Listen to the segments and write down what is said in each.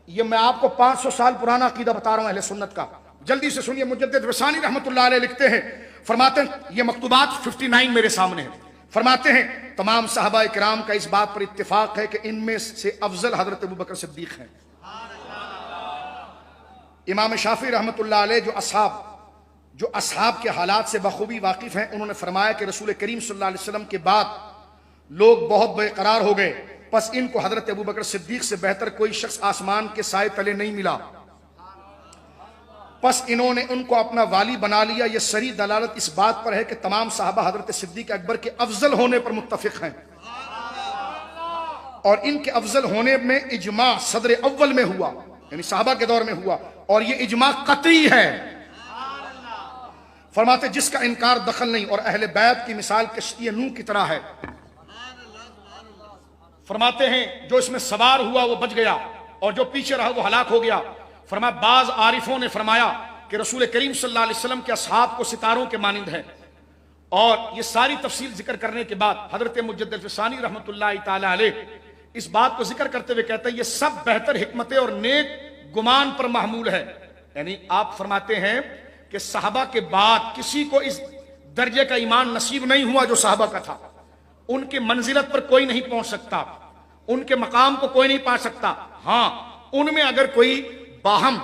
یہ میں آپ کو 500 سال پرانا عقیدہ بتا رہا ہوں اہل سنت کا، جلدی سے سنیے۔ مجدد رسانی رحمۃ اللہ علیہ لکھتے ہیں، فرماتے ہیں، یہ مکتوبات 59 میرے سامنے ہیں، فرماتے ہیں تمام صحابہ کرام کا اس بات پر اتفاق ہے کہ ان میں سے افضل حضرت ابوبکر صدیق ہیں۔ امام شافعی رحمۃ اللہ علیہ جو اصحاب کے حالات سے بخوبی واقف ہیں، انہوں نے فرمایا کہ رسول کریم صلی اللہ علیہ وسلم کے بعد لوگ بہت بے قرار ہو گئے، پس ان کو حضرت ابوبکر صدیق سے بہتر کوئی شخص آسمان کے سائے تلے نہیں ملا، پس انہوں نے ان کو اپنا والی بنا لیا۔ یہ سری دلالت اس بات پر ہے کہ تمام صحابہ حضرت صدیق اکبر کے افضل ہونے پر متفق ہیں، اور ان کے افضل ہونے میں اجماع صدر اول میں ہوا، یعنی صحابہ کے دور میں ہوا، اور یہ اجماع قطعی ہے۔ فرماتے جس کا انکار دخل نہیں، اور اہل بیت کی مثال کشتی نوح کی طرح ہے۔ فرماتے ہیں جو اس میں سوار ہوا وہ بچ گیا، اور جو پیچھے رہا وہ ہلاک ہو گیا۔ فرمایا بعض عارفوں نے فرمایا کہ رسول کریم صلی اللہ علیہ وسلم کے اصحاب کو ستاروں کے مانند ہے، اور یہ ساری تفصیل ذکر کرنے کے بعد حضرت مجدد الفسانی رحمۃ اللہ تعالی علیہ اس بات کو ذکر کرتے ہوئے کہتے ہیں یہ سب بہتر حکمت اور نیک گمان پر محمول ہے۔ یعنی آپ فرماتے ہیں کہ صحابہ کے بعد کسی کو اس درجے کا ایمان نصیب نہیں ہوا جو صحابہ کا تھا، ان کے منزلت پر کوئی نہیں پہنچ سکتا، ان کے مقام کو کوئی نہیں پا سکتا۔ ہاں ان میں اگر کوئی باہم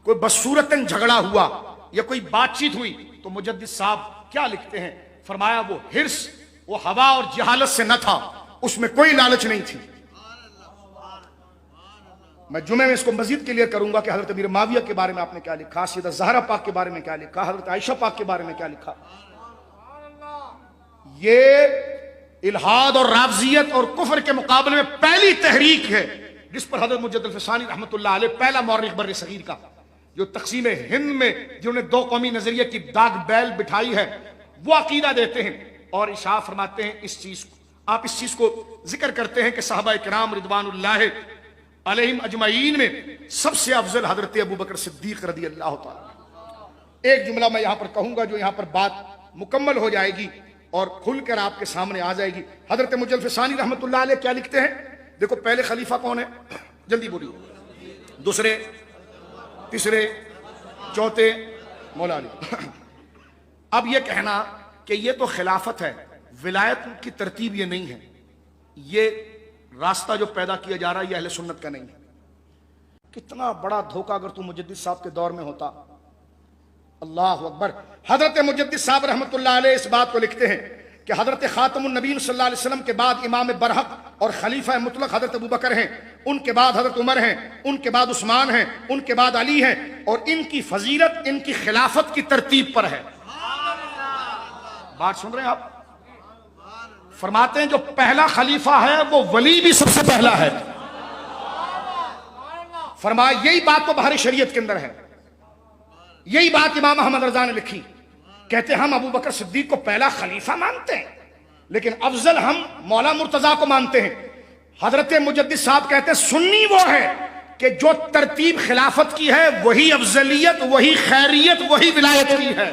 کوئی بصورتاً جھگڑا ہوا یا کوئی بات چیت ہوئی تو مجدد صاحب کیا لکھتے ہیں، فرمایا وہ حرص، وہ ہوا اور جہالت سے نہ تھا، اس میں کوئی لالچ نہیں تھی۔ میں جمعے میں اس کو مزید کلیئر کروں گا کہ حضرت امیر معاویہ کے بارے میں آپ نے کیا لکھا، سیدہ زہرا پاک کے بارے میں کیا لکھا، حضرت عائشہ پاک کے بارے میں کیا لکھا۔ یہ الحاد اور رافضیت اور کفر کے مقابلے میں پہلی تحریک ہے جس پر حضرت مجدد الفسانی رحمۃ اللہ علیہ پہلا مورخ بر صغیر کا، جو تقسیم ہند میں جنہوں نے دو قومی نظریے کی داغ بیل بٹھائی ہے، وہ عقیدہ دیتے ہیں اور اشاع فرماتے ہیں اس چیز کو۔ آپ اس چیز کو ذکر کرتے ہیں کہ صحابہ کرام رضوان اللہ علیہم اجمعین میں سب سے افضل حضرت ابوبکر صدیق رضی اللہ تعالی۔ ایک جملہ میں یہاں پر کہوں گا جو یہاں پر بات مکمل ہو جائے گی اور کھل کر آپ کے سامنے آ جائے گی۔ حضرت مجدد الفسانی رحمۃ اللہ علیہ کیا لکھتے ہیں، دیکھو پہلے خلیفہ کون ہے، جلدی بولیے، دوسرے، تیسرے، چوتھے، مولا علی۔ اب یہ کہنا کہ یہ تو خلافت ہے، ولایت کی ترتیب یہ نہیں ہے، یہ راستہ جو پیدا کیا جا رہا ہے یہ اہل سنت کا نہیں ہے۔ کتنا بڑا دھوکہ اگر تو مجدد صاحب کے دور میں ہوتا۔ اللہ اکبر۔ حضرت مجدد صاحب رحمۃ اللہ علیہ اس بات کو لکھتے ہیں کہ حضرت خاتم النبیین صلی اللہ علیہ وسلم کے بعد امام برحق اور خلیفہ مطلق حضرت ابوبکر ہیں، ان کے بعد حضرت عمر ہیں، ان کے بعد عثمان ہیں، ان کے بعد علی ہیں، اور ان کی فضیلت ان کی خلافت کی ترتیب پر ہے۔ بات سن رہے ہیں آپ؟ فرماتے ہیں جو پہلا خلیفہ ہے وہ ولی بھی سب سے پہلا ہے۔ فرمایا یہی بات تو بہر شریعت کے اندر ہے، یہی بات امام احمد رضا نے لکھی، کہتے ہیں ہم ابو بکر صدیق کو پہلا خلیفہ مانتے ہیں لیکن افضل ہم مولا مرتضیٰ کو مانتے ہیں۔ حضرت مجدد صاحب کہتے ہیں سنی وہ ہے کہ جو ترتیب خلافت کی ہے وہی افضلیت، وہی خیریت، وہی ولایت کی ہے۔